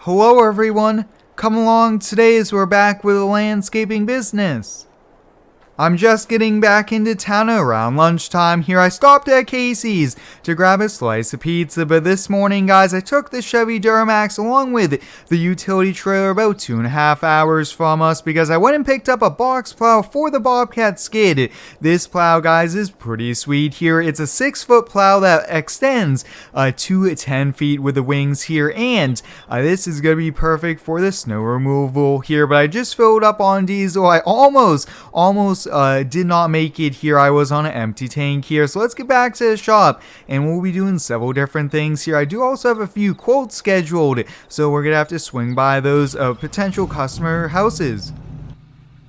Hello everyone, come along today as we're back with a landscaping business. I'm just getting back into town around lunchtime here. I stopped at Casey's to grab a slice of pizza, but this morning, guys, I took the Chevy Duramax along with the utility trailer about 2.5 hours from us because I went and picked up a box plow for the Bobcat skid. This plow, guys, is pretty sweet here. It's a 6-foot plow that extends to 10 feet with the wings here, and this is going to be perfect for the snow removal here, but I just filled up on diesel. I almost did not make it here. I was on an empty tank here. So let's get back to the shop and we'll be doing several different things here. I do also have a few quotes scheduled, so we're gonna have to swing by those potential customer houses.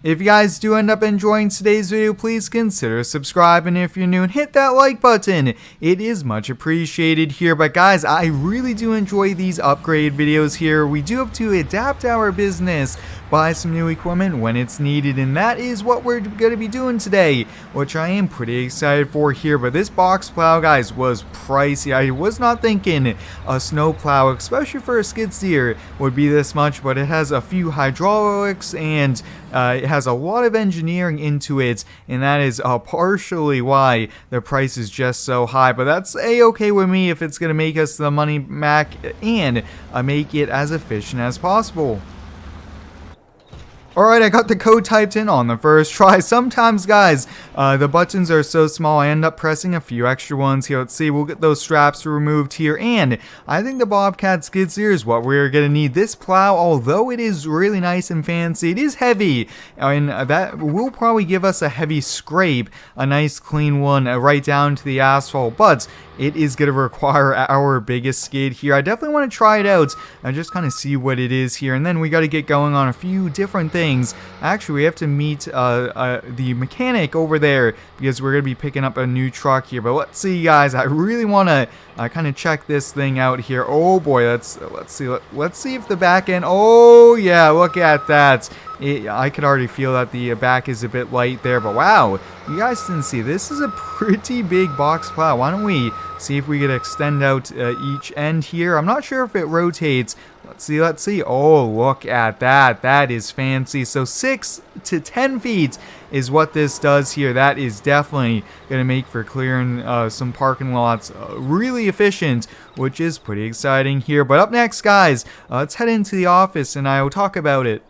If you guys do end up enjoying today's video, please consider subscribing if you're new and hit that like button. It is much appreciated here. But guys, I really do enjoy these upgrade videos here. We do have to adapt our business, buy some new equipment when it's needed, and that is what we're going to be doing today, which I am pretty excited for here. But this box plow, guys, was pricey. I was not thinking a snow plow, especially for a skid steer, would be this much, but it has a few hydraulics and it has a lot of engineering into it, and that is partially why the price is just so high. But that's a-okay with me if it's going to make us the money back and make it as efficient as possible. Alright, I got the code typed in on the first try. Sometimes, guys, the buttons are so small I end up pressing a few extra ones here. Let's see, we'll get those straps removed here, and I think the Bobcat skid steer is what we're going to need. This plow, although it is really nice and fancy, it is heavy, and that will probably give us a heavy scrape, a nice clean one right down to the asphalt, but it is going to require our biggest skid here. I definitely want to try it out and just kind of see what it is here, and then we got to get going on a few different things. Actually, we have to meet the mechanic over there because we're going to be picking up a new truck here. But let's see, guys, I really want to kind of check this thing out here. Oh boy, let's see if the back end, oh yeah, look at that. I could already feel that the back is a bit light there, but wow, you guys didn't see, this is a pretty big box plow. Why don't we see if we could extend out each end here? I'm not sure if it rotates. Let's see. Oh, look at that. That is fancy. So 6 to 10 feet is what this does here. That is definitely going to make for clearing some parking lots really efficient, which is pretty exciting here. But up next, guys, let's head into the office and I will talk about it.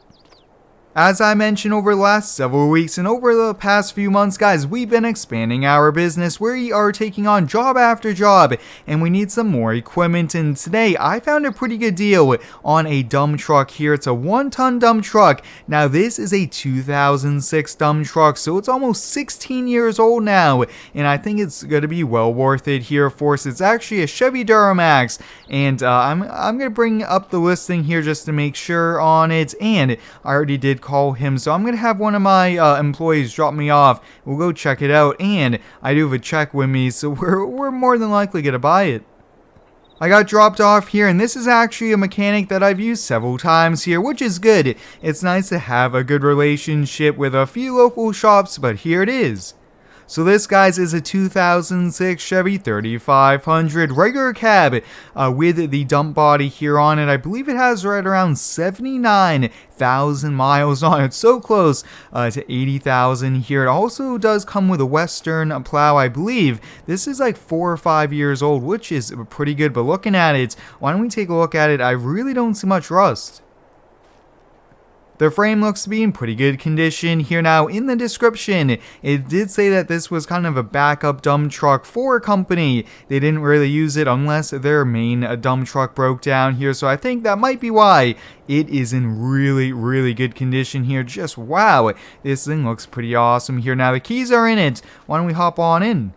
As I mentioned over the last several weeks and over the past few months, guys, we've been expanding our business. We are taking on job after job, and we need some more equipment. And today, I found a pretty good deal on a dump truck here. It's a 1-ton dump truck. Now, this is a 2006 dump truck, so it's almost 16 years old now, and I think it's going to be well worth it here. Of course, it's actually a Chevy Duramax, and I'm going to bring up the listing here just to make sure on it, and I already did call him, so I'm gonna have one of my employees drop me off. We'll go check it out, and I do have a check with me, so we're more than likely gonna buy it. I got dropped off here, and this is actually a mechanic that I've used several times here, which is good. It's nice to have a good relationship with a few local shops, but here it is. So this, guys, is a 2006 Chevy 3500 regular cab with the dump body here on it. I believe it has right around 79,000 miles on it. So close to 80,000 here. It also does come with a Western plow, I believe. This is like 4 or 5 years old, which is pretty good. But looking at it, why don't we take a look at it? I really don't see much rust. The frame looks to be in pretty good condition here. Now, in the description, it did say that this was kind of a backup dump truck for a company. They didn't really use it unless their main dump truck broke down here. So I think that might be why it is in really, really good condition here. Just wow, this thing looks pretty awesome here. Now, the keys are in it. Why don't we hop on in?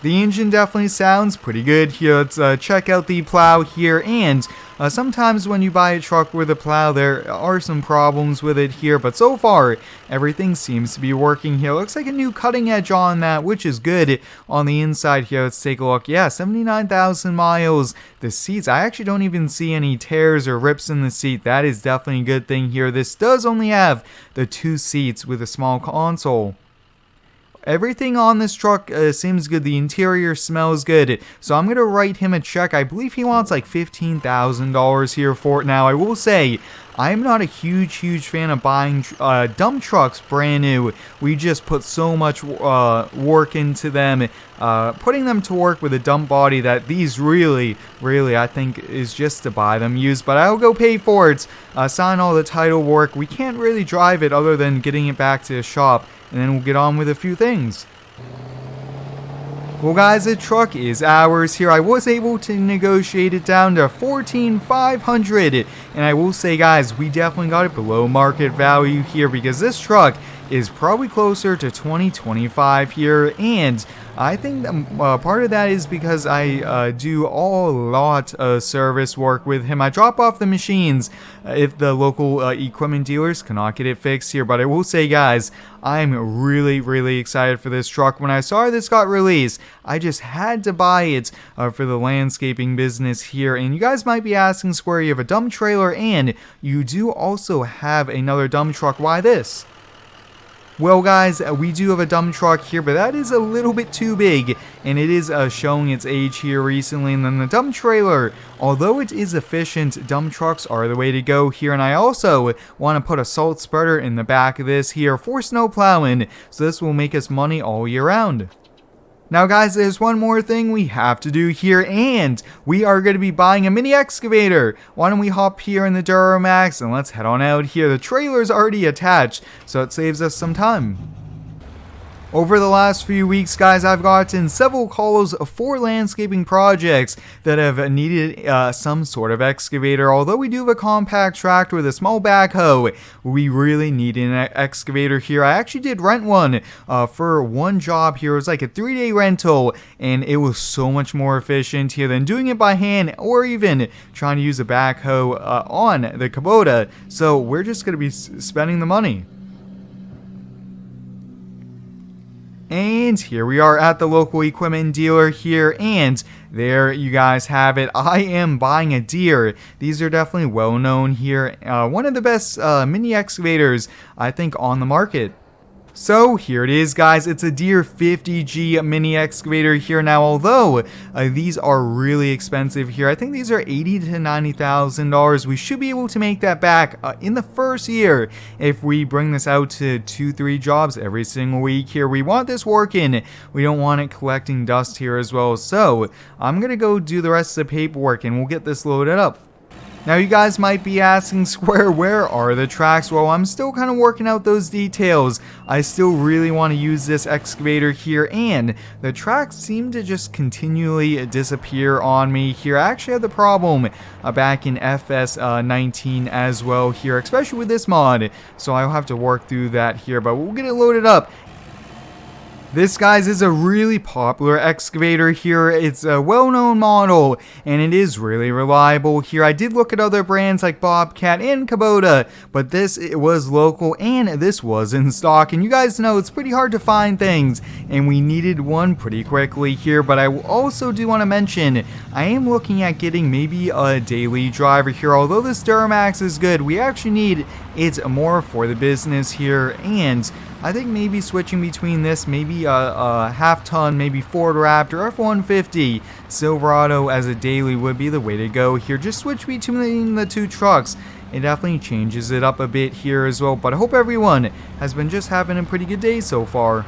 The engine definitely sounds pretty good here. Let's check out the plow here, and sometimes when you buy a truck with a plow, there are some problems with it here, but so far everything seems to be working here. Looks like a new cutting edge on that, which is good. On the inside here, let's take a look. Yeah, 79,000 miles. The seats, I actually don't even see any tears or rips in the seat. That is definitely a good thing here. This does only have the 2 seats with a small console. Everything on this truck seems good. The interior smells good. So I'm going to write him a check. I believe he wants like $15,000 here for it. Now, I will say, I'm not a huge fan of buying dump trucks brand new. We just put so much work into them, putting them to work with a dump body that these really, I think is just to buy them used. But I'll go pay for it, sign all the title work. We can't really drive it other than getting it back to the shop, and then we'll get on with a few things. Well guys, the truck is ours here. I was able to negotiate it down to $14,500, and I will say guys, we definitely got it below market value here because this truck is probably closer to $20,000-$25,000 here, and I think part of that is because I do a lot of service work with him. I drop off the machines if the local equipment dealers cannot get it fixed here. But I will say, guys, I'm really excited for this truck. When I saw this got released, I just had to buy it for the landscaping business here. And you guys might be asking, Square, you have a dump trailer and you do also have another dump truck. Why this? Well guys, we do have a dump truck here, but that is a little bit too big, and it is showing its age here recently. And then the dump trailer, although it is efficient, dump trucks are the way to go here. And I also want to put a salt spreader in the back of this here for snow plowing, so this will make us money all year round. Now guys, there's one more thing we have to do here, and we are going to be buying a mini excavator. Why don't we hop here in the Duramax and let's head on out here. The trailer's already attached, so it saves us some time. Over the last few weeks, guys, I've gotten several calls for landscaping projects that have needed some sort of excavator. Although we do have a compact tractor with a small backhoe, we really need an excavator here. I actually did rent one for one job here. It was like a 3-day rental, and it was so much more efficient here than doing it by hand or even trying to use a backhoe on the Kubota. So we're just going to be spending the money. And here we are at the local equipment dealer here, and there you guys have it. I am buying a Deere. These are definitely well known here. One of the best mini excavators, I think, on the market. So here it is, guys. It's a Deere 50G mini excavator here. Now, although these are really expensive here, I think these are $80,000 to $90,000. We should be able to make that back in the first year if we bring this out to 2-3 jobs every single week here. We want this working. We don't want it collecting dust here as well. So I'm gonna go do the rest of the paperwork and we'll get this loaded up. Now you guys might be asking, Square, where are the tracks? Well, I'm still kind of working out those details. I still really want to use this excavator here, and the tracks seem to just continually disappear on me here. I actually had the problem back in FS22 as well here, especially with this mod, so I'll have to work through that here, but we'll get it loaded up. This, guys, is a really popular excavator here. It's a well-known model, and it is really reliable here. I did look at other brands like Bobcat and Kubota, but it was local, and this was in stock. And you guys know it's pretty hard to find things, and we needed one pretty quickly here. But I also do want to mention, I am looking at getting maybe a daily driver here. Although this Duramax is good, we actually need it more for the business here, and I think maybe switching between this, maybe a half-ton, maybe Ford Raptor, F-150 Silverado as a daily would be the way to go here. Just switch between the two trucks. It definitely changes it up a bit here as well. But I hope everyone has been just having a pretty good day so far.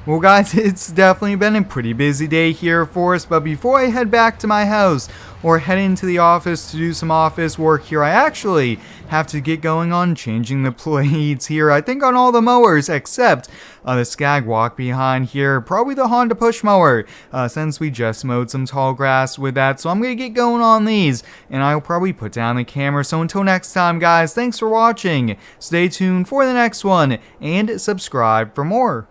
Well guys, it's definitely been a pretty busy day here for us, but before I head back to my house or head into the office to do some office work here, I actually have to get going on changing the plates here. I think on all the mowers except the Skag Walk behind here, probably the Honda push mower, since we just mowed some tall grass with that. So I'm going to get going on these, and I'll probably put down the camera. So until next time, guys, thanks for watching. Stay tuned for the next one, and subscribe for more.